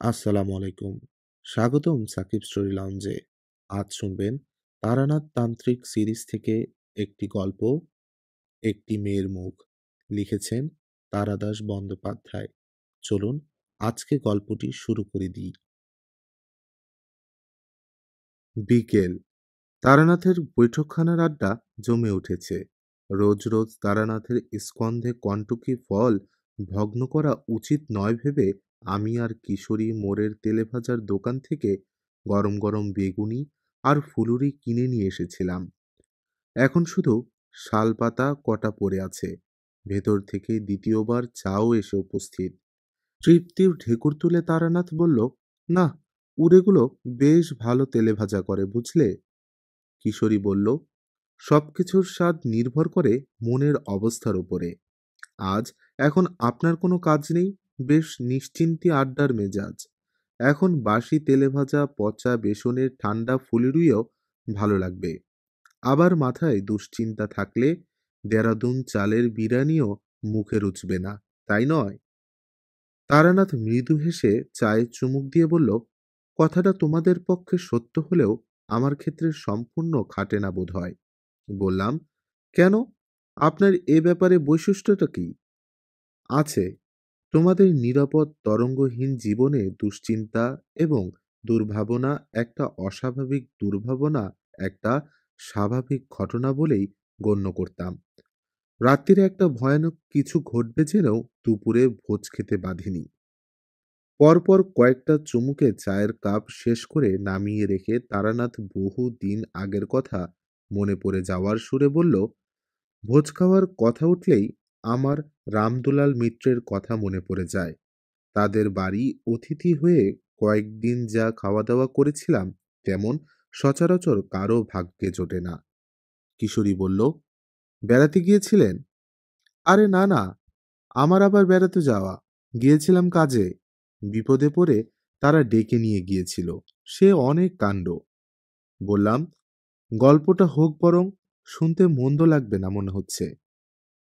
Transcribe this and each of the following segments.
আসসালামু আলাইকুম। স্বাগতম সাকিব স্টোরি লাউঞ্জে। আজ শুনবেন তারানাথ তান্ত্রিক সিরিজ থেকে একটি গল্প, একটি মেয়ের মুখ। লিখেছেন তারাদাস বন্দ্যোপাধ্যায়। চলুন আজকে গল্পটি শুরু করে দিই। বিকেল। তারানাথের বৈঠকখানার আড্ডা জমে উঠেছে। রোজ রোজ তারানাথের স্কন্ধে কণ্টকি ফল ভগ্ন করা উচিত নয় ভেবে আমি আর কিশোরী মোড়ের তেলেভাজার দোকান থেকে গরম গরম বেগুনি আর ফুলুরি কিনে নিয়ে এসেছিলাম। এখন শুধু শালপাতা কটা পড়ে আছে। ভেতর থেকে দ্বিতীয়বার চাও এসে উপস্থিত। তৃপ্তির ঢেকুর তুলে তারানাথ বলল, না, উড়েগুলো বেশ ভালো তেলে ভাজা করে, বুঝলে? কিশোরী বলল, সবকিছুর স্বাদ নির্ভর করে মনের অবস্থার উপরে। আজ এখন আপনার কোনো কাজ নেই, বেশ নিশ্চিন্তি আড্ডার মেজাজ। এখন বাসি তেলেভাজা পচা বেসনের ঠান্ডা ফুলুরিও ভালো লাগবে। আবার মাথায় দুশ্চিন্তা থাকলে দেরাদুন চালের বিরিয়ানিও মুখে রুচবে না, তাই নয়? তারানাথ মৃদু হেসে চায়ে চুমুক দিয়ে বলল, কথাটা তোমাদের পক্ষে সত্য হলেও আমার ক্ষেত্রে সম্পূর্ণ খাটে না বোধ হয়। বললাম, কেন? আপনার এ ব্যাপারে বৈশিষ্ট্যটা কি? আছে। তোমাদের নিরাপদ তরঙ্গহীন জীবনে দুশ্চিন্তা এবং দুর্ভাবনা একটা অস্বাভাবিক দুর্ভাবনা একটা স্বাভাবিক ঘটনা বলেই গণ্য করতাম। রাত্রিরে একটা ভয়ানক কিছু ঘটবে জেনেও দুপুরে ভোজ খেতে বাঁধেনি। পরপর কয়েকটা চুমুকে চায়ের কাপ শেষ করে নামিয়ে রেখে তারানাথ বহু দিন আগের কথা মনে পড়ে যাওয়ার সুরে বলল, ভোজ খাওয়ার কথা উঠলেই আমার রামদুলাল মিত্রের কথা মনে পড়ে যায়। তাদের বাড়ি অতিথি হয়ে কয়েকদিন যা খাওয়া দাওয়া করেছিলাম তেমন সচরাচর কারো ভাগ্যে জোটে না। কিশোরী বলল, বেড়াতে গিয়েছিলেন? আরে না না, আমার আবার বেড়াতে যাওয়া? গিয়েছিলাম কাজে। বিপদে পড়ে তারা ডেকে নিয়ে গিয়েছিল। সে অনেক কাণ্ড। বললাম, গল্পটা হোক বরং, শুনতে মন্দ লাগবে না মনে হচ্ছে।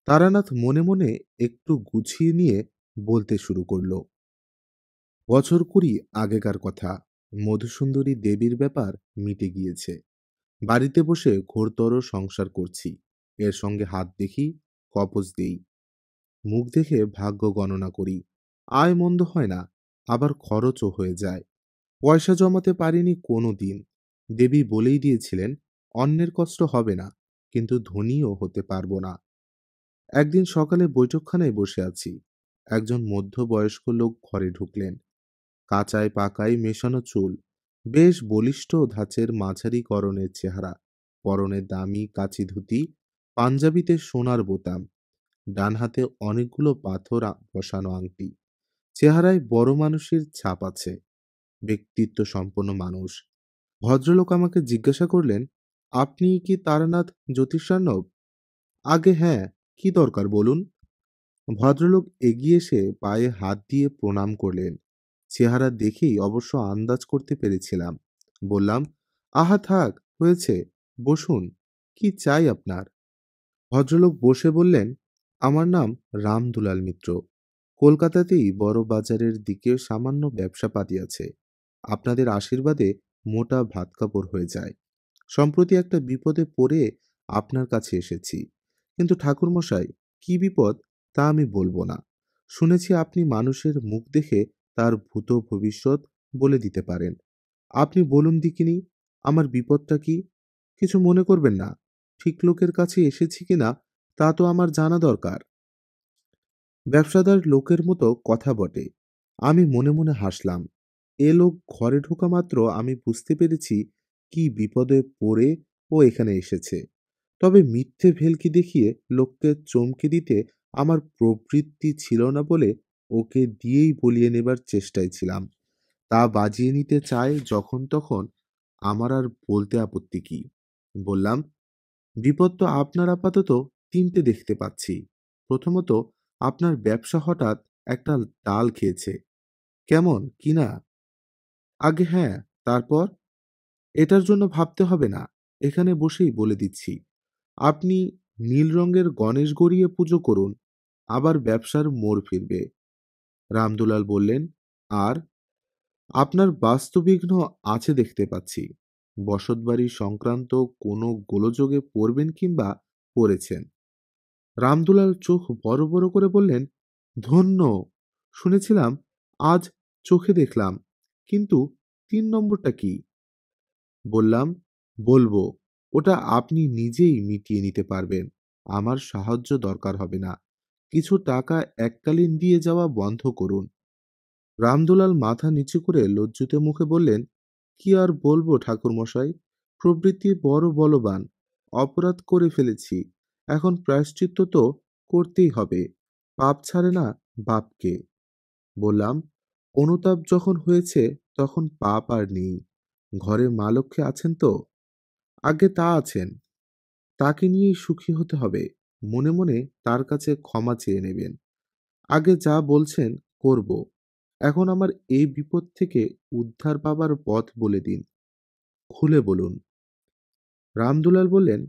তারানাথ মনে মনে একটু গুছিয়ে নিয়ে বলতে শুরু করলো, বছর 20 আগেকার কথা। মধুসুন্দরী দেবীর ব্যাপার মিটে গিয়েছে। বাড়িতে বসে ঘোরতর সংসার করছি। এর সঙ্গে হাত দেখি, কপোজ দেই, মুখ দেখে ভাগ্য গণনা করি। আয় মন্দ হয় না, আবার খরচও হয়ে যায়। পয়সা জমাতে পারিনি কোনো দিন। দেবী বলেই দিয়েছিলেন, অন্যের কষ্ট হবে না, কিন্তু ধনীও হতে পারবো না। একদিন সকালে বৈঠকখানায় বসে আছি। একজন মধ্যবয়স্ক লোক ঘরে ঢুকলেন। কাঁচায় পাকায় মেশানো চুল, বেশ বলিষ্ঠ ধাঁচের মাঝারি গড়নের চেহারা, পরনে দামি কাচি ধুতি, পাঞ্জাবিতে সোনার বোতাম, ডান হাতে অনেকগুলো পাথর বসানো আংটি। চেহারায় বড় মানুষের ছাপ আছে, ব্যক্তিত্ব সম্পন্ন মানুষ। ভদ্রলোক আমাকে জিজ্ঞাসা করলেন, আপনি কি তারানাথ জ্যোতিষার্ণব? আগে হ্যাঁ, কি দরকার বলুন। ভদ্রলোক এগিয়ে এসে পায়ে হাত দিয়ে প্রণাম করলেন। চেহারা দেখেই অবশ্য আন্দাজ করতে পেরেছিলাম। বললাম, আহা থাক, হয়েছে, বসুন। কি চাই আপনার? ভদ্রলোক বসে বললেন, আমার নাম রামদুলাল মিত্র। কলকাতাতেই বড় বাজারের দিকে সামান্য ব্যবসাপাতি আছে। আপনাদের আশীর্বাদে মোটা ভাত কাপড় হয়ে যায়। সম্প্রতি একটা বিপদে পড়ে আপনার কাছে এসেছি। কিন্তু ঠাকুরমশাই, কি বিপদ তা আমি বলবো না। শুনেছি আপনি মানুষের মুখ দেখে তার ভূত ভবিষ্যৎ বলে দিতে পারেন। আপনি বলুন দিকিনি, আমার বিপদটা কি? কিছু মনে করবেন না। ঠিক লোকের কাছে এসেছি কিনা তা তো আমার জানা দরকার। ব্যবসাদার লোকের মতো কথা বটে। আমি মনে মনে হাসলাম। এ লোক ঘরে ঢোকা মাত্র আমি বুঝতে পেরেছি কি বিপদে পড়ে ও এখানে এসেছে। তবে মিথ্যে ভেলকি দেখিয়ে লোককে চমকে দিতে আমার প্রবৃত্তি ছিল না বলে ওকে দিয়েই বলিয়ে নেবার চেষ্টায় ছিলাম। তা বাজিয়ে নিতে চায় যখন তখন, আমার আর বলতে আপত্তি কি? বললাম, বিপদ তো আপনার আপাতত তিনটে দেখতে পাচ্ছি। প্রথমত, আপনার ব্যবসা হঠাৎ একটা ডাল খেয়েছে। কেমন কিনা? আগে হ্যাঁ, তারপর? এটার জন্য ভাবতে হবে না, এখানে বসেই বলে দিচ্ছি। আপনি নীল রঙের গণেশ গড়িয়ে পুজো করুন, আবার ব্যবসার মোড় ফিরবে। রামদুলাল বললেন, আর? আপনার বাস্তুবিঘ্ন আছে দেখতে পাচ্ছি। বসতবাড়ি সংক্রান্ত কোনো গোলযোগে পড়বেন কিংবা পড়েছেন। রামদুলাল চোখ বড় বড় করে বললেন, ধন্য! শুনেছিলাম, আজ চোখে দেখলাম। কিন্তু ৩ নম্বরটা কি? বললাম, বলবো। ওটা আপনি নিজেই মিটিয়ে নিতে পারবেন। আমার সাহায্য দরকার হবে না। কিছু টাকা এককালীন দিয়ে যাওয়া বন্ধ করুন। রামদুলাল মাথা নিচু করে লজ্জিত মুখে বললেন, কি আর বলবো ঠাকুরমশাই, প্রবৃত্তি বড় বলবান। অপরাধ করে ফেলেছি, এখন প্রায়শ্চিত্ত তো করতেই হবে। পাপ ছাড়ে না বাপকে। বললাম, অনুতাপ যখন হয়েছে তখন পাপ আর নেই। ঘরে মা লক্ষ্মী আছেন তো? আগে তা আছেন। তাকে নিয়েই সুখী হতে হবে। মনে মনে তার কাছে ক্ষমা চেয়ে নেবেন। আগে যা বলছেন করব। এখন আমার এই বিপদ থেকে উদ্ধার পাবার পথ বলে দিন। খুলে বলুন। রামদুলাল বললেন,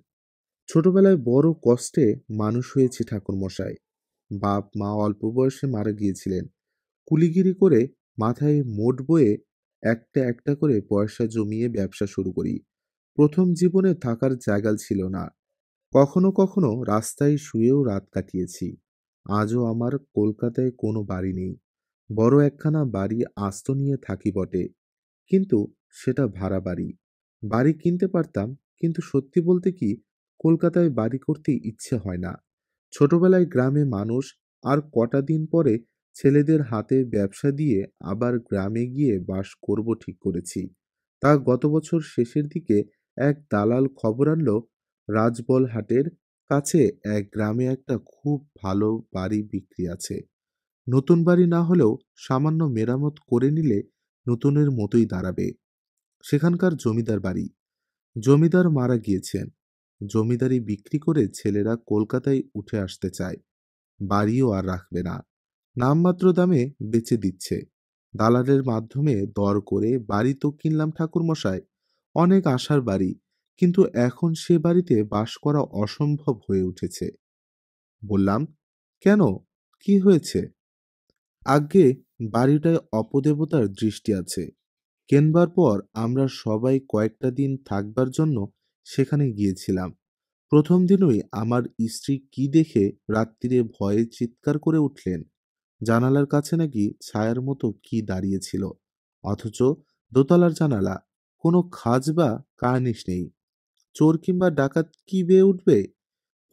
ছোটবেলায় বড় কষ্টে মানুষ হয়েছি ঠাকুরমশাই। বাপ মা অল্প বয়সে মারা গিয়েছিলেন। কুলিগিরি করে মাথায় মোট বয়ে একটা একটা করে পয়সা জমিয়ে ব্যবসা শুরু করি। প্রথম জীবনে থাকার জায়গা ছিল না। কখনো কখনো রাস্তায় শুয়েও রাত কাটিয়েছি। আজও আমার কলকাতায় কোনো বাড়ি নেই। বড় একখানা বাড়ি আস্ত নিয়ে থাকি বটে, কিন্তু সেটা ভাড়া বাড়ি। বাড়ি কিনতে পারতাম, কিন্তু সত্যি বলতে কি, কলকাতায় বাড়ি করতে ইচ্ছে হয় না। ছোটবেলায় গ্রামে মানুষ, আর কটা দিন পরে ছেলেদের হাতে ব্যবসা দিয়ে আবার গ্রামে গিয়ে বাস করব ঠিক করেছি। তা গত বছর শেষের দিকে এক দালাল খবর আনলো, রাজবলহাটের কাছে এক গ্রামে একটা খুব ভালো বাড়ি বিক্রি আছে। নতুন বাড়ি না হলেও সামান্য মেরামত করে নিলে নতুনের মতোই দাঁড়াবে। সেখানকার জমিদার বাড়ি। জমিদার মারা গিয়েছেন। জমিদারি বিক্রি করে ছেলেরা কলকাতায় উঠে আসতে চায়। বাড়িও আর রাখবে না। নামমাত্র দামে বেচে দিচ্ছে। দালালের মাধ্যমে দর করে বাড়ি তো কিনলাম ঠাকুরমশাই। অনেক আশার বাড়ি, কিন্তু এখন সে বাড়িতে বাস করা অসম্ভব হয়ে উঠেছে। বললাম, কেন? কি হয়েছে? আজ্ঞে, বাড়িটায় অপদেবতার দৃষ্টি আছে। কেনবার পর আমরা সবাই কয়েকটা দিন থাকবার জন্য সেখানে গিয়েছিলাম। প্রথম দিনই আমার স্ত্রী কি দেখে রাত্রিরে ভয়ে চিৎকার করে উঠলেন। জানালার কাছে নাকি ছায়ার মতো কি দাঁড়িয়েছিল। অথচ দোতলার জানালা, কোনো খাজ বা কার্নিশ নেই। চোর কিংবা ডাকাত কি বেয়ে উঠবে?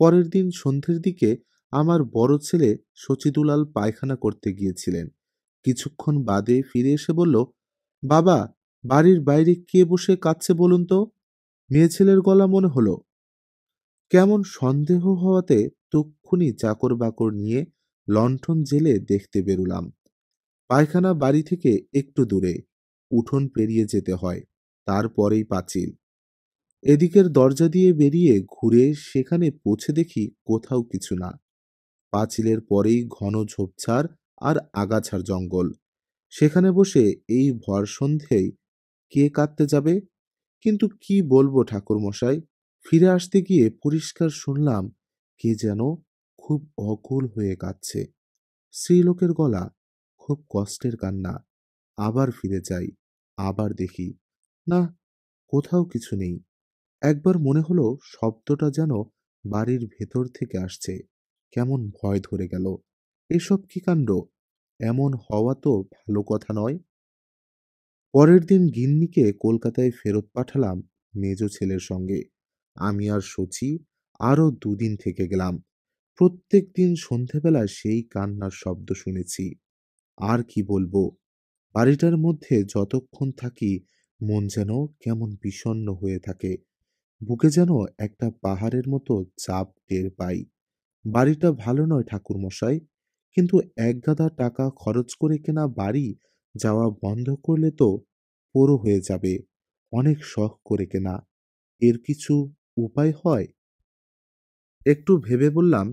পরের দিন সন্ধ্যের দিকে আমার বড় ছেলে শচীদুলাল পায়খানা করতে গিয়েছিলেন। কিছুক্ষণ বাদে ফিরে এসে বলল, বাবা, বাড়ির বাইরে কে বসে কাঁদছে বলুন তো? মেয়ে ছেলের গলা মনে হলো। কেমন সন্দেহ হওয়াতে তক্ষুনি চাকর বাকর নিয়ে লণ্ঠন জেলে দেখতে বেরুলাম। পায়খানা বাড়ি থেকে একটু দূরে, উঠোন পেরিয়ে যেতে হয়, তারপরেই পাঁচিল। এদিকের দরজা দিয়ে বেরিয়ে ঘুরে সেখানে পৌঁছে দেখি কোথাও কিছু না। পাঁচিলের পরেই ঘন ঝোপঝাড় আর আগাছার জঙ্গল। সেখানে বসে এই ভর সন্ধেয় কে কাঁদতে যাবে? কিন্তু কি বলবো ঠাকুরমশাই, ফিরে আসতে গিয়ে পরিষ্কার শুনলাম কে যেন খুব অকুল হয়ে কাঁদছে। স্ত্রীলোকের গলা, খুব কষ্টের কান্না। আবার ফিরে যাই, আবার দেখি, না, কোথাও কিছু নেই। একবার মনে হলো শব্দটা যেন বাড়ির ভেতর থেকে আসছে। কেমন ভয় ধরে গেল। এসব কি কাণ্ড! এমন হওয়া তো ভালো কথা নয়। পরের দিন গিন্নিকে কলকাতায় ফেরত পাঠালাম মেজ ছেলের সঙ্গে। আমি আর শচী আরও 2 দিন থেকে গেলাম। প্রত্যেক দিন সন্ধেবেলা সেই কান্নার শব্দ শুনেছি। আর কি বলবো, বাড়িটার মধ্যে যতক্ষণ থাকি মন যেন কেমন বিষণ্ণ হয়ে থাকে। বুকে যেন একটা পাহাড়ের মতো চাপ টের পাই। বাড়িটা ভালো নয় ঠাকুরমশাই, কিন্তু একগাদা টাকা খরচ করে কেনা বাড়ি যাওয়া বন্ধ করলে তো পোড়ো হয়ে যাবে। অনেক শখ করে কেনা। এর কিছু উপায় হয়? একটু ভেবে বললাম,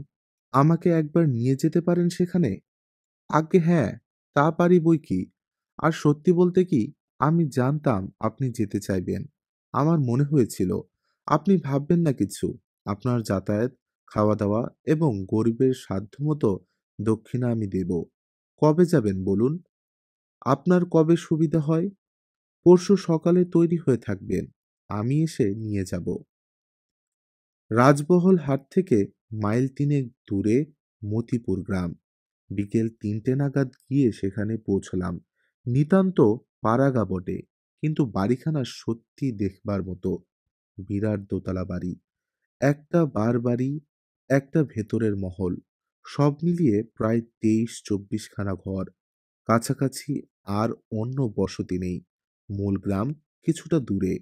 আমাকে একবার নিয়ে যেতে পারেন সেখানে? আজ্ঞে হ্যাঁ, তা পারি বইকি। আর সত্যি বলতে কি, আমি জানতাম আপনি যেতে চাইবেন। আমার মনে হয়েছিল, আপনি ভাববেন না কিছু। আপনার যাতায়াত, খাওয়া-দাওয়া এবং গরিবের সাধ্যমতো দক্ষিণা আমি দেব। কবে যাবেন বলুন? আপনার কবে সুবিধা হয়? পরশু সকালে তৈরি হয়ে থাকবেন। আমি এসে নিয়ে যাব। রাজবহল হাট থেকে মাইল তিনেক দূরে মতিপুর গ্রাম। বিকেল ৩টে নাগাদ গিয়ে সেখানে পৌঁছলাম। নিতান্ত পাড়াগা বটে, কিন্তু বাড়িখানা সত্যি দেখবার মতো। বিরাট দোতলা বাড়ি, একটা বারবাড়ি, একটা ভেতরের মহল, সব মিলিয়ে প্রায় ২৩-২৪ খানা ঘর। কাছাকাছি আর অন্য বসতি নেই। মূল গ্রাম কিছুটা দূরে।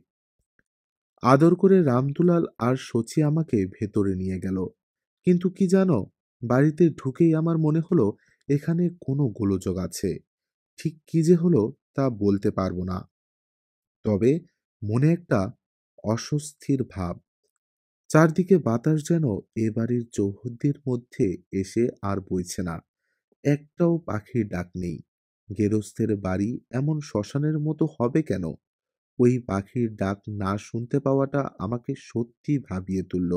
আদর করে রামদুলাল আর শচী আমাকে ভেতরে নিয়ে গেল। কিন্তু কি জানো, বাড়িতে ঢুকেই আমার মনে হলো এখানে কোনো গোলযোগ আছে। ঠিক কি যে হলো তা বলতে পারবো না। তবে মনে একটা অস্বস্তির ভাব। চারদিকে বাতাস যেন এ বাড়ির চৌহদ্দির মধ্যে এসে আর বইছে না। একটাও পাখির ডাক নেই। গেরস্থের বাড়ি এমন শ্মশানের মতো হবে কেন? ওই পাখির ডাক না শুনতে পাওয়াটা আমাকে সত্যি ভাবিয়ে তুলল।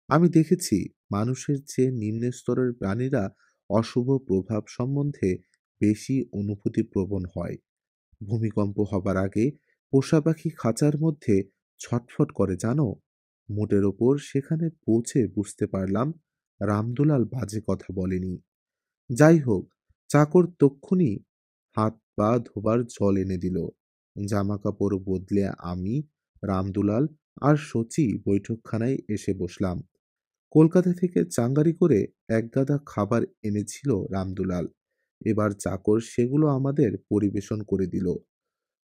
আমি দেখেছি মানুষের চেয়ে নিম্ন স্তরের প্রাণীরা অশুভ প্রভাব সম্বন্ধে বেশি অনুভূতিপ্রবণ হয়। ভূমিকম্প হবার আগে পোষা পাখি খাঁচার মধ্যে ছটফট করে জানো। মোটের ওপর সেখানে পৌঁছে বুঝতে পারলাম রামদুলাল বাজে কথা বলেনি। যাই হোক, চাকর তক্ষুনি হাত পা ধোবার জল এনে দিল। জামা কাপড় বদলে আমি, রামদুলাল আর শচী বৈঠকখানায় এসে বসলাম। কলকাতা থেকে চাঙ্গারি করে একগাদা খাবার এনেছিল রামদুলাল। এবার চাকর সেগুলো আমাদের পরিবেশন করে দিল।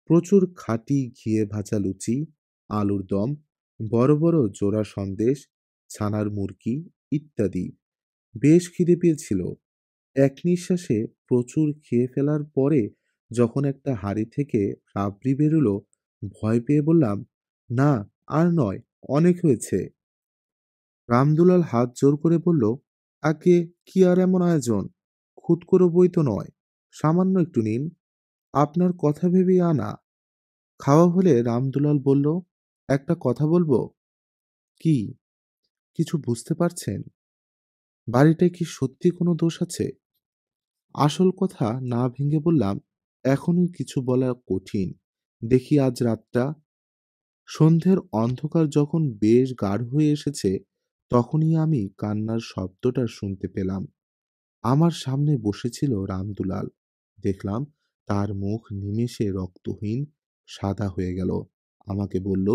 প্রচুর খাঁটি ঘিয়ে ভাজা লুচি, আলুর দম, বড় বড় জোড়া সন্দেশ, ছানার মুরকি ইত্যাদি। বেশ খিদে পেয়েছিল। এক নিঃশ্বাসে প্রচুর খেয়ে ফেলার পরে যখন একটা হাঁড়ি থেকে রাবড়ি বেরোলো, ভয় পেয়ে বললাম, না, আর নয়, অনেক হয়েছে। রামদুলাল হাত জোর করে বলল, আগে কি আর এমন আয়োজন? খুদ করে বই তো নয়, সামান্য একটু নিন, আপনার কথা ভেবেই আনা। খাওয়া হলে রামদুলাল বলল, একটা কথা বলবো। কি? কিছু বুঝতে পারছেন? বাড়িটায় কি সত্যি কোনো দোষ আছে? আসল কথা না ভেঙে বললাম, এখনই কিছু বলা কঠিন। দেখি আজ রাতটা। সন্ধ্যের অন্ধকার যখন বেশ গাঢ় হয়ে এসেছে, তখনই আমি কান্নার শব্দটা শুনতে পেলাম। আমার সামনে বসেছিল রামদুলাল। দেখলাম তার মুখ নিমেষে রক্তহীন সাদা হয়ে গেল। আমাকে বলল,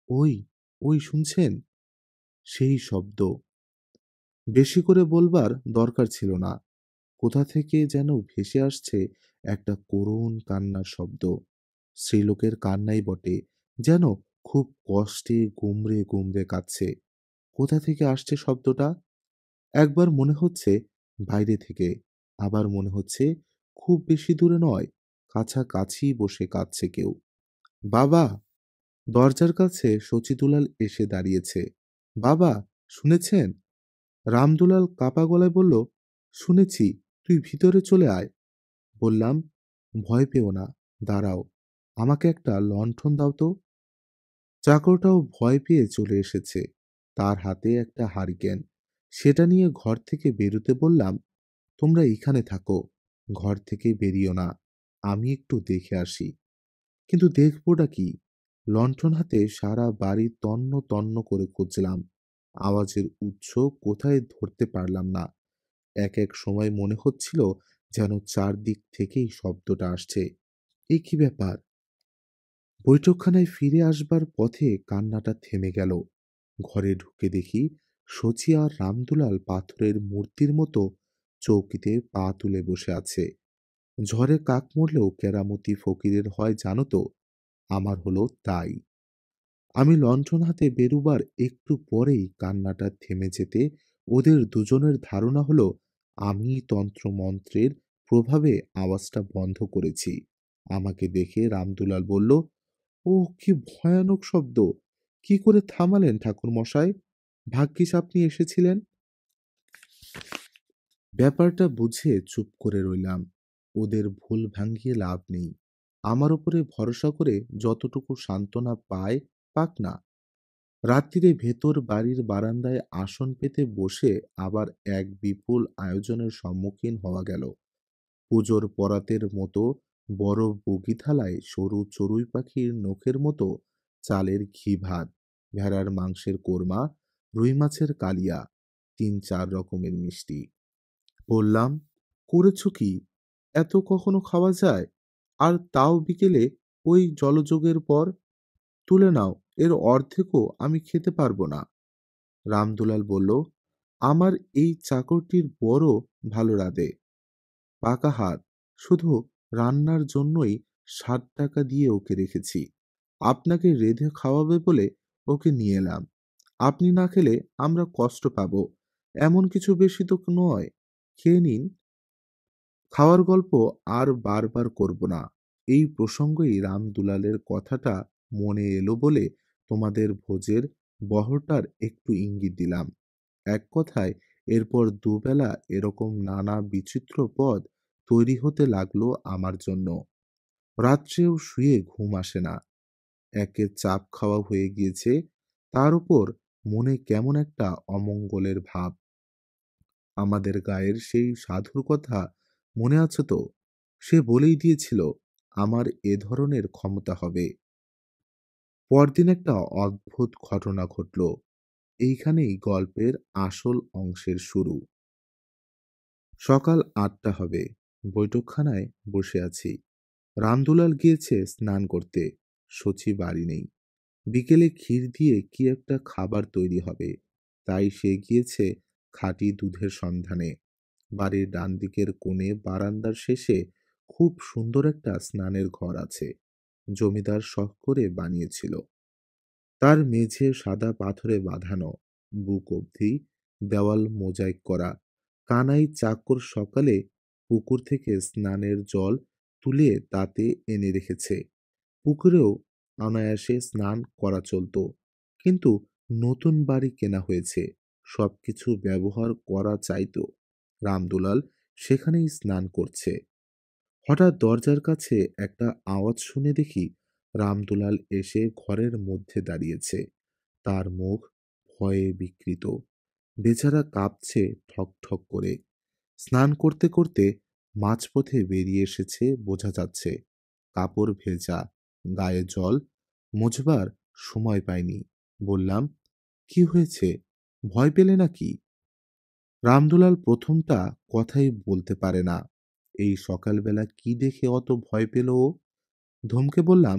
ওই, ওই শুনছেন? সেই শব্দ। বেশি করে বলবার দরকার ছিল না। কোথা থেকে যেন ভেসে আসছে একটা করুণ কান্নার শব্দ। স্ত্রীলোকের কান্নাই বটে, যেন খুব কষ্টে গুমরে গুমরে কাঁদছে। কোথা থেকে আসছে শব্দটা? একবার মনে হচ্ছে বাইরে থেকে, আবার মনে হচ্ছে খুব বেশি দূরে নয়, কাছাকাছি বসে কাঁদছে কেউ। বাবা! দরজার কাছে শচীদুলাল এসে দাঁড়িয়েছে। বাবা, শুনেছেন? রামদুলাল কাপা গলায় বলল, শুনেছি, তুই ভিতরে চলে আয়। বললাম, ভয় পেও না, দাঁড়াও, আমাকে একটা লণ্ঠন দাও তো। চাকরটাও ভয় পেয়ে চলে এসেছে। তার হাতে একটা হারিকেন। সেটা নিয়ে ঘর থেকে বেরুতে বললাম, তোমরা এখানে থাকো, ঘর থেকে বেরিও না, আমি একটু দেখে আসি। কিন্তু দেখবোটা কি? লণ্ঠন হাতে সারা বাড়ি তন্ন তন্ন করে খুঁজলাম। আওয়াজের উৎস কোথায় ধরতে পারলাম না। এক এক সময় মনে হচ্ছিল যেন চারদিক থেকেই শব্দটা আসছে। এ কি ব্যাপার? বৈঠকখানায় ফিরে আসবার পথে কান্নাটা থেমে গেল। ঘরে ঢুকে দেখি শচী আর রামদুলাল পাথরের মূর্তির মতো চৌকিতে পা তুলে বসে আছে। ঝড়ে কাক মরলেও কেরামতি ফকিরের হয় জানো তো, আমার হলো তাই। আমি লণ্ঠন হাতে বেরুবার একটু পরেই কান্নাটা থেমে যেতে ওদের দুজনের ধারণা হলো আমি তন্ত্রমন্ত্রের প্রভাবে আওয়াজটা বন্ধ করেছি। আমাকে দেখে রামদুলাল বলল, ও কি ভয়ানক শব্দ! কি করে থামালেন ঠাকুর মশাই? ভাগ্যিস আপনি এসেছিলেন। ব্যাপারটা বুঝে চুপ করে রইলাম। ওদের ভুল ভাঙিয়ে লাভ নেই। আমার উপরে ভরসা করে যতটুকু সান্ত্বনা পায় পাক না। রাত্রিরে ভেতর বাড়ির বারান্দায় আসন পেতে বসে আবার এক বিপুল আয়োজনের সম্মুখীন হওয়া গেল। পুজোর পরাতের মতো বড় বগি থালায় সরু চড়ুই পাখির নখের মতো চালের ঘি ভাত, ভেড়ার মাংসের কোরমা, রুই মাছের কালিয়া, ৩-৪ রকমের মিষ্টি। বললাম, করেছ কি? এত কখনো খাওয়া যায়? আর তাও বিকেলে ওই জলযোগের পর? তুলে নাও, এর অর্ধেকও আমি খেতে পারবো না। রামদুলাল বলল, আমার এই চাকরটির বড় ভালো রাঁধে, পাকা হাত, শুধু রান্নার জন্যই ৬০ টাকা দিয়ে ওকে রেখেছি। আপনাকে রেঁধে খাওয়াবে বলে ওকে নিয়ে এলাম। আপনি না খেলে আমরা কষ্ট পাবো, এমন কিছু বেশি তো নয়। খেয়ে নিন। খাওয়ার গল্প আর বারবার করব না। এই প্রসঙ্গেই রামদুলালের কথাটা মনে এলো বলে তোমাদের ভোজের বহরটার একটু ইঙ্গিত দিলাম। এক কথায় এরপর দুবেলা এরকম নানা বিচিত্র পদ তৈরি হতে লাগলো আমার জন্য। রাত্রেও শুয়ে ঘুম আসে না। একে চাপ খাওয়া হয়ে গিয়েছে, তার উপর মনে কেমন একটা অমঙ্গলের ভাব। আমাদের গায়ের সেই সাধুর কথা মনে আছে তো? সে বলেই দিয়েছিল আমার এ ধরনের ক্ষমতা হবে। পরদিন একটা অদ্ভুত ঘটনা ঘটল। এইখানেই গল্পের আসল অংশের শুরু। সকাল ৮টা হবে। বৈঠকখানায় বসে আছি। রামদুলাল গিয়েছে স্নান করতে। শচী বাড়ি নেই। বিকেলে ক্ষীর দিয়ে কি একটা খাবার তৈরি হবে, তাই সে গিয়েছে খাঁটি দুধের সন্ধানে। বাড়ির ডান দিকের কোণে বারান্দার শেষে খুব সুন্দর একটা স্নানের ঘর আছে, জমিদার শখ করে বানিয়েছিল। তার মেঝে সাদা পাথরে বাঁধানো, বুক অবধি দেওয়াল মোজাইক করা। কানাই চাকর সকালে পুকুর থেকে স্নানের জল তুলে তাতে এনে রেখেছে। পুকুরেও অনায়াসে স্নান করা চলত, কিন্তু নতুন বাড়ি কেনা হয়েছে, সবকিছু ব্যবহার করা চাইতো। রামদুলাল সেখানেই স্নান করছে। হঠাৎ দরজার কাছে একটা আওয়াজ শুনে দেখি রামদুলাল এসে ঘরের মধ্যে দাঁড়িয়েছে। তার মুখ ভয়ে বিকৃত, বেচারা কাঁপছে ঠক ঠক করে। স্নান করতে করতে মাঝপথে বেরিয়ে এসেছে বোঝা যাচ্ছে। কাপড় ভেজা, গায়ে জল, মোছবার সময় পায়নি। বললাম, কি হয়েছে? ভয় পেলে নাকি? রামদুলাল প্রথমটা কথাই বলতে পারে না। এই সকালবেলা কি দেখে অত ভয় পেল ও? ধমকে বললাম,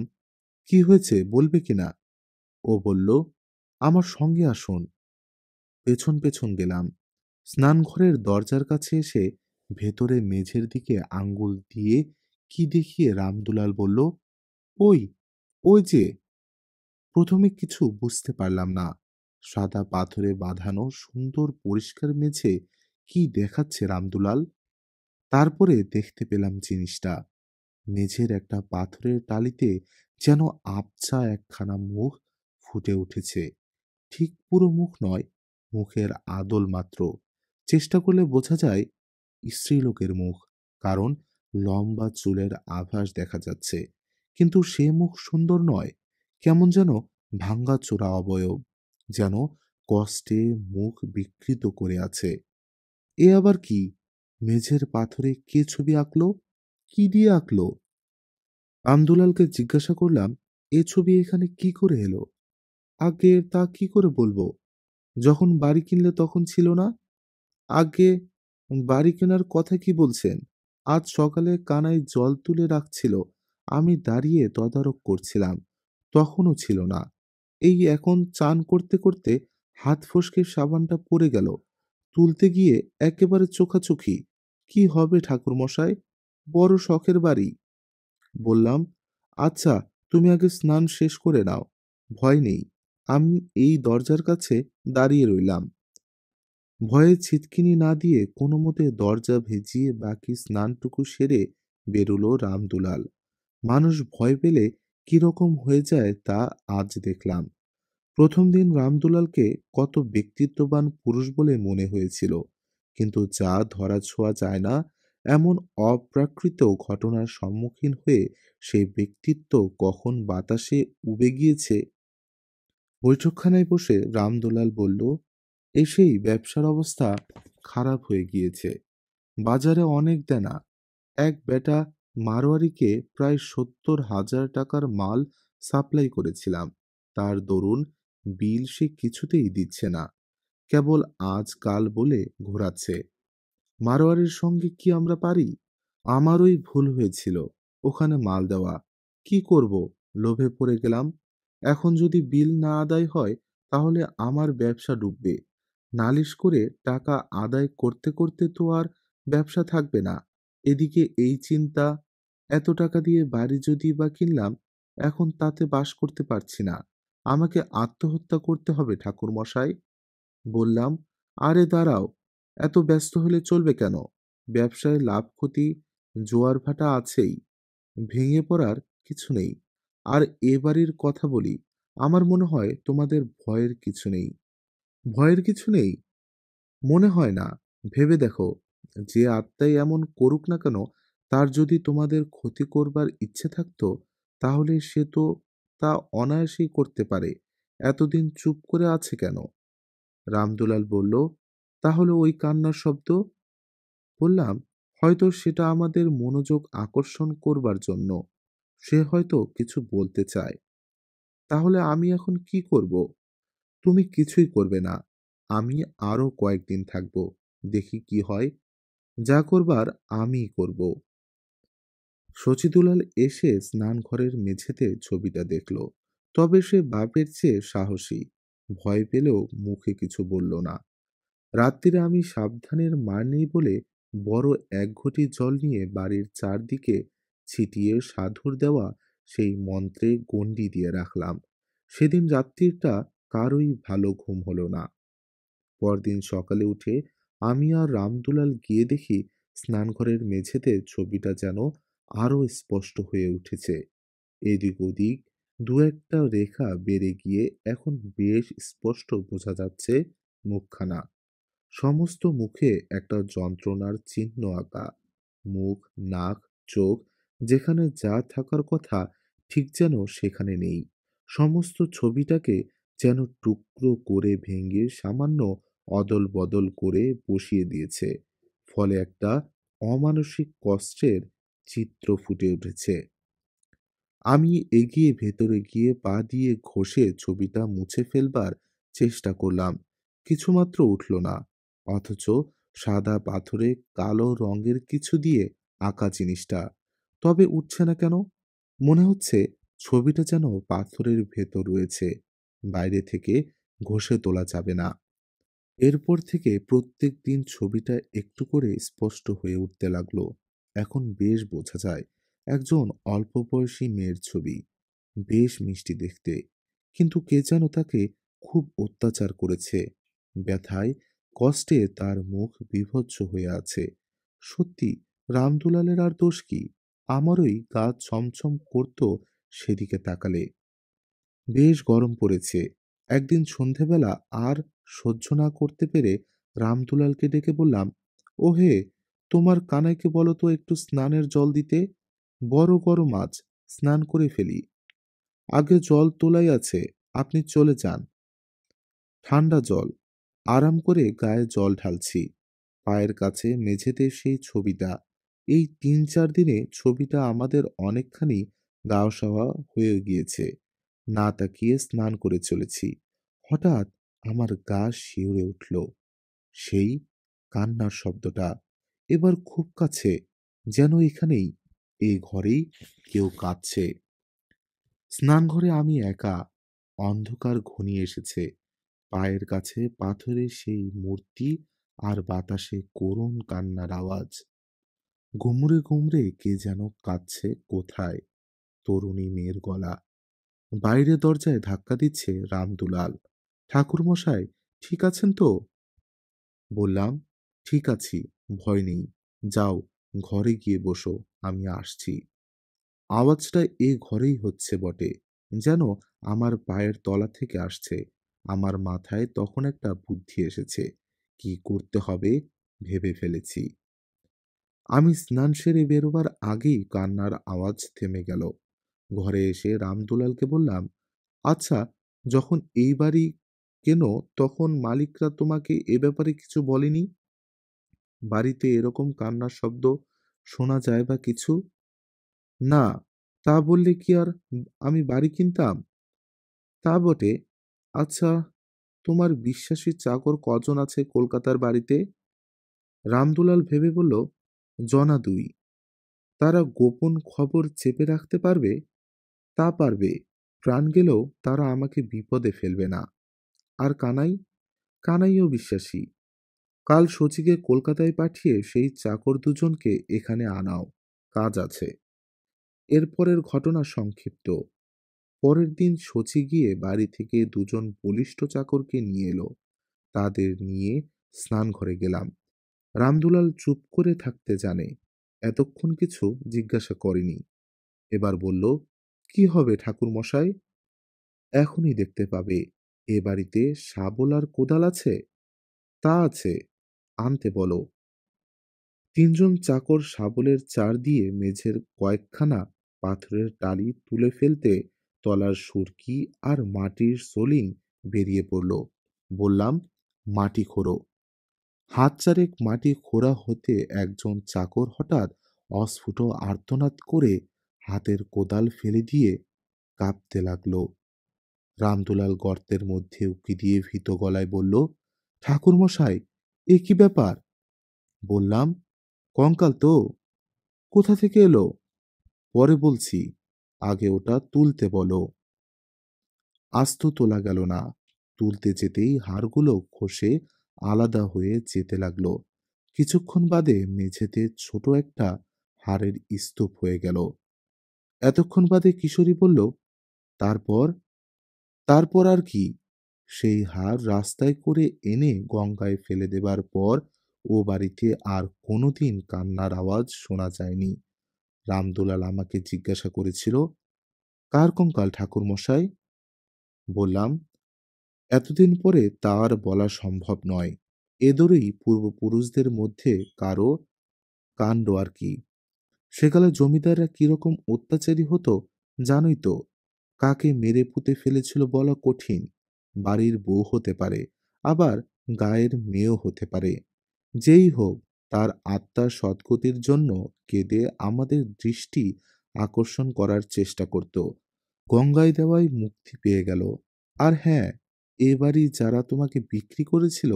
কি হয়েছে বলবে কিনা? ও বলল, আমার সঙ্গে আসুন। পেছন পেছন গেলাম। স্নানঘরের দরজার কাছে এসে ভেতরে মেঝের দিকে আঙ্গুল দিয়ে কি দেখিয়ে রামদুলাল বলল, ওই, ওই যে। প্রথমে কিছু বুঝতে পারলাম না। সাদা পাথরে বাঁধানো সুন্দর পরিষ্কার মেঝে কি দেখাচ্ছে রামদুলাল। তারপরে দেখতে পেলাম জিনিসটা। মেঝের একটা পাথরের টালিতে যেন আবছা একখানা মুখ ফুটে উঠেছে। ঠিক পুরো মুখ নয়, মুখের আদল মাত্র। চেষ্টা করলে বোঝা যায় স্ত্রীলোকের মুখ, কারণ লম্বা চুলের আভাস দেখা যাচ্ছে। কিন্তু সে মুখ সুন্দর নয়, কেমন যেন ভাঙ্গাচোরা অবয়ব, যেন কষ্টে মুখ বিকৃত করে আছে। এ আবার কি? মেঝের পাথরে কে ছবি আঁকলো? কি দিয়ে আঁকলো? আমদুলালকে জিজ্ঞাসা করলাম, এ ছবি এখানে কি করে এলো? আগে তা কি করে বলবো? যখন বাড়ি কিনলে তখন ছিল না। আগে বাড়ি কেনার কথা কি বলছেন? আজ সকালে কানাই জল তুলে রাখছিল, আমি দাঁড়িয়ে তদারক করছিলাম, তখনও ছিল না। এই এখন চান করতে করতে হাত ফসকে সাবানটা পড়ে গেল, তুলতে গিয়ে একেবারে চোখাচোখি। কি হবে ঠাকুরমশাই, বড় শখের বাড়ি। বললাম, আচ্ছা, তুমি আগে স্নান শেষ করে নাও, ভয় নেই। আমি এই দরজার কাছে দাঁড়িয়ে রইলাম। ভয়ে ছিটকিনি না দিয়ে কোনো মতে দরজা ভেজিয়ে বাকি স্নানটুকু সেরে বেরুলো রামদুলাল। মানুষ ভয় পেলে কিরকম হয়ে যায় তা আজ দেখলাম। প্রথম দিন রামদুলালকে কত ব্যক্তিত্ববান পুরুষ বলে মনে হয়েছিল, কিন্তু যা ধরা ছোঁয়া যায় না এমন অপ্রাকৃত ঘটনার সম্মুখীন হয়ে সেই ব্যক্তিত্ব কখন বাতাসে উবে গিয়েছে। বৈঠকখানায় বসে রামদুলাল বলল, এসেই ব্যবসার অবস্থা খারাপ হয়ে গিয়েছে। বাজারে অনেক দেনা। এক বেটা মারোয়ারিকে প্রায় ৭০,০০০ টাকার মাল সাপ্লাই করেছিলাম। তার দরুন বিল সে কিছুতেই দিচ্ছে না, কেবল আজ কাল বলে ঘোরাচ্ছে। মারোয়ারির সঙ্গে কি আমরা পারি? আমারই ভুল হয়েছিল ওখানে মাল দেওয়া। কি করব? লোভে পড়ে গেলাম। এখন যদি বিল না আদায় হয় তাহলে আমার ব্যবসা ডুববে। নালিশ করে টাকা আদায় করতে করতে তো আর ব্যবসা থাকবে না। এদিকে এই চিন্তা, এত টাকা দিয়ে বাড়ি যদি বা কিনলাম, এখন তাতে বাস করতে পারছি না। আমাকে আত্মহত্যা করতে হবে ঠাকুরমশাই। বললাম, আরে দাঁড়াও, এত ব্যস্ত হলে চলবে কেন? ব্যবসায় লাভ ক্ষতি জোয়ার ভাটা আছেই, ভেঙে পড়ার কিছু নেই। আর এ বাড়ির কথা বলি, আমার মনে হয় তোমাদের ভয়ের কিছু নেই। ভয়ের কিছু নেই? মনে হয় না। ভেবে দেখো, যে আত্মাই এমন করুক না কেন, তার যদি তোমাদের ক্ষতি করবার ইচ্ছে থাকতো, তাহলে সে তো তা অনায়াসেই করতে পারে। এতদিন চুপ করে আছে কেন? রামদুলাল বলল, তাহলে ওই কান্নার শব্দ? বললাম, হয়তো সেটা আমাদের মনোযোগ আকর্ষণ করবার জন্য। সে হয়তো কিছু বলতে চায়। তাহলে আমি এখন কি করব? তুমি কিছুই করবে না। আমি আরো কয়েকদিন থাকব। দেখি কি হয়। যা করবার আমিই করব। শচীদুলাল এসে স্নানঘরের মেঝেতে ছবিটা দেখল। তবে সে বাপের চেয়ে সাহসী। ভয় পেলেও মুখে কিছু বলল না। রাত্রিরে আমি সাবধানের মার নেই বলে বড় এক ঘটি জল নিয়ে বাড়ির চারদিকে ছিটিয়ে সাধুর দেওয়া সেই মন্ত্রে গণ্ডি দিয়ে রাখলাম। সেদিন রাত্রিটা কারোই ভালো ঘুম হলো না। পরদিন সকালে উঠে আমি আর রামদুলাল গিয়ে দেখি স্নানঘরের মেঝেতে ছবিটা যেন আরো স্পষ্ট হয়ে উঠেছে। এদিক ওদিক দু একটা রেখা বেড়ে গিয়ে এখন বেশ স্পষ্ট বোঝা যাচ্ছে মুখখানা। সমস্ত মুখে একটা যন্ত্রণার চিহ্ন আঁকা। মুখ, নাক, চোখ যেখানে যা থাকার কথা ঠিক যেন সেখানে নেই। সমস্ত ছবিটাকে যেন টুকরো করে ভেঙে সামান্য অদল বদল করে বসিয়ে দিয়েছে। ফলে একটা অমানসিক কষ্টের চিত্র ফুটে উঠেছে। আমি এগিয়ে ভেতরে গিয়ে পা দিয়ে ঘষে ছবিটা মুছে ফেলবার চেষ্টা করলাম। কিছুমাত্র উঠল না। অথচ সাদা পাথরে কালো রঙের কিছু দিয়ে আঁকা জিনিসটা। তবে উঠছে না কেন? মনে হচ্ছে ছবিটা যেন পাথরের ভেতর রয়েছে, বাইরে থেকে ঘষে তোলা যাবে না। এরপর থেকে প্রত্যেক দিন ছবিটা একটু করে স্পষ্ট হয়ে উঠতে লাগলো। এখন বেশ বোঝা যায় একজন অল্প বয়সী মেয়ের ছবি। বেশ মিষ্টি দেখতে, কিন্তু কে যেন তাকে খুব অত্যাচার করেছে। ব্যথায় কষ্টে তার মুখ বিভৎস হয়ে আছে। সত্যি, রামদুলালের আর দোষ কি? আমারই গা ছমছম করতো সেদিকে তাকালে। বেশ গরম পড়েছে। একদিন সন্ধেবেলা আর সহ্য না করতে পেরে রামদুলালকে ডেকে বললাম, ওহে, তোমার কানাইকে বলো তো একটু স্নানের জল দিতে। বড় গরম আজ, স্নান করে ফেলি। আগে জল তোলাই আছে, আপনি চলে যান। ঠান্ডা জল। আরাম করে গায়ে জল ঢালছি। পায়ের কাছে মেঝেতে সেই ছবিটা। এই ৩-৪ দিনে ছবিটা আমাদের অনেকখানি গা-সওয়া হয়ে গিয়েছে। না তাকিয়ে স্নান করে চলেছি। হঠাৎ আমার গা শিউরে উঠল। সেই কান্নার শব্দটা। এবার খুব কাছে। যেন এখানেই, এই ঘরেই কেউ কাঁদছে। স্নানঘরে আমি একা। অন্ধকার ঘনিয়ে এসেছে। পায়ের কাছে পাথরের সেই মূর্তি আর বাতাসে করুণ কান্নার আওয়াজ। গুমরে গুমরে কে যেন কাঁদছে কোথায়। তরুণী মেয়ের গলা। বাইরে দরজায় ধাক্কা দিচ্ছে রামদুলাল। ঠাকুরমশাই, ঠিক আছেন তো? বললাম, ঠিক আছি, ভয় নেই। যাও, ঘরে গিয়ে বসো, আমি আসছি। আওয়াজটা এ ঘরেই হচ্ছে বটে, যেন আমার পায়ের তলা থেকে আসছে। আমার মাথায় তখন একটা বুদ্ধি এসেছে। কি করতে হবে ভেবে ফেলেছি। আমি স্নান সেরে বেরোবার আগেই কান্নার আওয়াজ থেমে গেল। ঘরে এসে রামদুলালকে বললাম, আচ্ছা, যখন এই বাড়ি কেনো তখন মালিকরা তোমাকে এ ব্যাপারে কিছু বলেনি? বাড়িতে এরকম কান্নার শব্দ শোনা যায় বা কিছু? না, তা বললে কি আর আমি বাড়ি কিনতাম? তা বটে। আচ্ছা, তোমার বিশ্বাসী চাকর কজন আছে কলকাতার বাড়িতে? রামদুলাল ভেবে বলল, জনা ২। তারা গোপন খবর চেপে রাখতে পারবে? তা পারবে। প্রাণ গেলেও তারা আমাকে বিপদে ফেলবে না। আর কানাই? কানাইও বিশ্বাসী। কাল শচীকে কলকাতায় পাঠিয়ে সেই চাকর দুজনকে এখানে আনাও। কাজ আছে। এরপরের ঘটনা সংক্ষিপ্ত। পরের দিন শচী গিয়ে বাড়ি থেকে দুজন বলিষ্ঠ চাকরকে নিয়ে এলো। তাদের নিয়ে স্নানঘরে গেলাম। রামদুলাল চুপ করে থাকতে জানে। এতক্ষণ কিছু জিজ্ঞাসা করেনি। এবার বলল, কি হবে ঠাকুরমশাই? এখনই দেখতে পাবে। এ বাড়িতে শাবল আর কোদাল আছে? তা আছে, আনতে বলো। তিনজন চাকর শাবলের চার দিয়ে মেঝের কয়েকখানা পাথরের টালি তুলে ফেলতে তলার সুরকি আর মাটির সোলিং বেরিয়ে পড়ল। বললাম, মাটি খোঁড়ো। হাত চারেক মাটি খোঁড়া হতে একজন চাকর হঠাৎ অস্ফুট আর্তনাদ করে হাতের কোদাল ফেলে দিয়ে কাঁপতে লাগলো। রামদুলাল গর্তের মধ্যে উঁকি দিয়ে ভীত গলায় বলল, ঠাকুরমশাই, এ কি ব্যাপার? বললাম, কঙ্কাল তো। কোথা থেকে এলো? পরে বলছি, আগে ওটা তুলতে বলো। আস্ত তোলা গেল না। তুলতে যেতেই হাড়গুলো খসে আলাদা হয়ে যেতে লাগলো। কিছুক্ষণ বাদে মেঝেতে ছোট একটা হাড়ের স্তূপ হয়ে গেল। এতক্ষণ বাদে কিশোরী বলল, তারপর? তারপর আর কি? সেই হাড় রাস্তায় করে এনে গঙ্গায় ফেলে দেবার পর ও বাড়িতে আর কোনোদিন কান্নার আওয়াজ শোনা যায়নি। রামদুলাল আমাকে জিজ্ঞাসা করেছিল, কার কঙ্কাল ঠাকুরমশাই? বললাম, এতদিন পরে তা আর বলা সম্ভব নয়। এদেরই পূর্বপুরুষদের মধ্যে কারো কাণ্ড আর কি। সেকালে জমিদাররা কিরকম অত্যাচারী হতো জানোই তো। কাকে মেরে পুঁতে ফেলেছিল বলা কঠিন। বাড়ির বউ হতে পারে, আবার গায়ের মেয়েও হতে পারে। যেই হোক, তার আত্মার সদ্গতির জন্য কেঁদে আমাদের দৃষ্টি আকর্ষণ করার চেষ্টা করত। গঙ্গায় দেওয়ায় মুক্তি পেয়ে গেল। আর হ্যাঁ, এ বাড়ি যারা তোমাকে বিক্রি করেছিল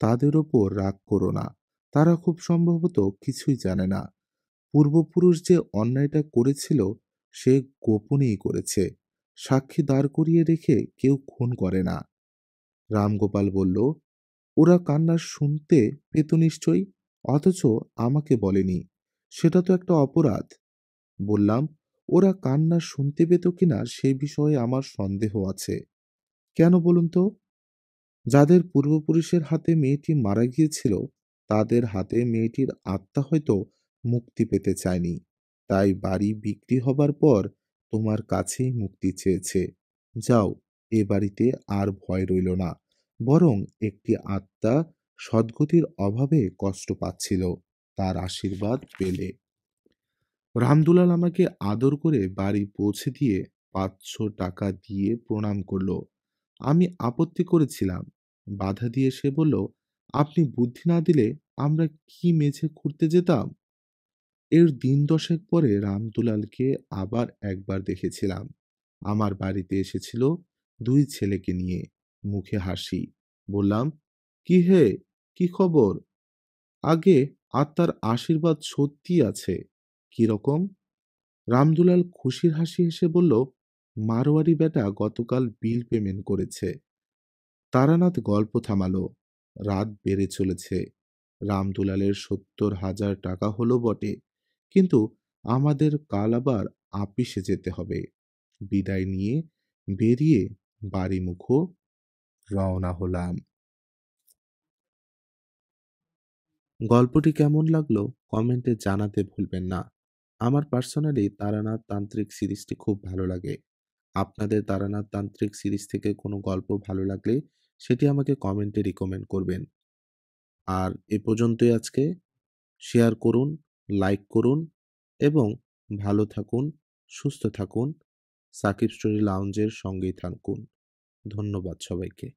তাদের ওপর রাগ করো না। তারা খুব সম্ভবত কিছুই জানে না। পূর্বপুরুষ যে অন্যায়টা করেছিল সে গোপনেই করেছে। সাক্ষী দাঁড় করিয়ে রেখে কেউ খুন করে না। রামগোপাল বলল, ওরা কান্না শুনতে পেত নিশ্চয়ই, অথচ আমাকে বলেনি। সেটা তো একটা অপরাধ। বললাম, ওরা কান্না শুনতে পেত কিনা সে বিষয়ে আমার সন্দেহ আছে। কেন বলুন তো? যাদের পূর্বপুরুষের হাতে মেয়েটি মারা গিয়েছিল তাদের হাতে মেয়েটির আত্মা হয়তো মুক্তি পেতে চায়নি, তাই বাড়ি বিক্রি হবার পর তোমার কাছেই মুক্তি চেয়েছে। যাও, এ বাড়িতে আর ভয় রইল না। বরং একটি আত্মা সদ্গতির অভাবে কষ্ট পাচ্ছিল, তার আশীর্বাদ পেলে। রামদুলাল আমাকে আদর করে বাড়ি পৌঁছে দিয়ে ৫০০ টাকা দিয়ে প্রণাম করল। আমি আপত্তি করেছিলাম। বাধা দিয়ে সে বলল, আপনি বুদ্ধি না দিলে আমরা কি মেঝে খুঁড়তে যেতাম? এর দিন দশেক পরে রামদুলালকে আবার একবার দেখেছিলাম। আমার বাড়িতে এসেছিল ২ ছেলেকে নিয়ে। মুখে হাসি। বললাম, কি হে, কি খবর? আগে আত্মার আশীর্বাদ সত্যি আছে। কিরকম? রামদুলাল খুশির হাসি হেসে বলল, মারোয়ারি বেটা গতকাল বিল পেমেন্ট করেছে। তারানাথ গল্প থামালো। রাত বেড়ে চলেছে। রামদুলালের ৭০,০০০ টাকা হলো বটে, কিন্তু আমাদের কাল আবার আপিসে যেতে হবে। বিদায় নিয়ে বেরিয়ে বাড়িমুখো রওনা হলাম। গল্পটি কেমন লাগলো কমেন্টে জানাতে ভুলবেন না। আমার পার্সোনালি তারানাথ তান্ত্রিক সিরিজটি খুব ভালো লাগে। আপনাদের তারানাথ তান্ত্রিক সিরিজ থেকে কোনো গল্প ভালো লাগলে সেটি আমাকে কমেন্টে রিকমেন্ড করবেন। আর এ পর্যন্তই আজকে। শেয়ার করুন, লাইক করুন এবং ভালো থাকুন, সুস্থ থাকুন। সাকিব স্টোরি লাউঞ্জের সঙ্গেই থাকুন। ধন্যবাদ সবাইকে।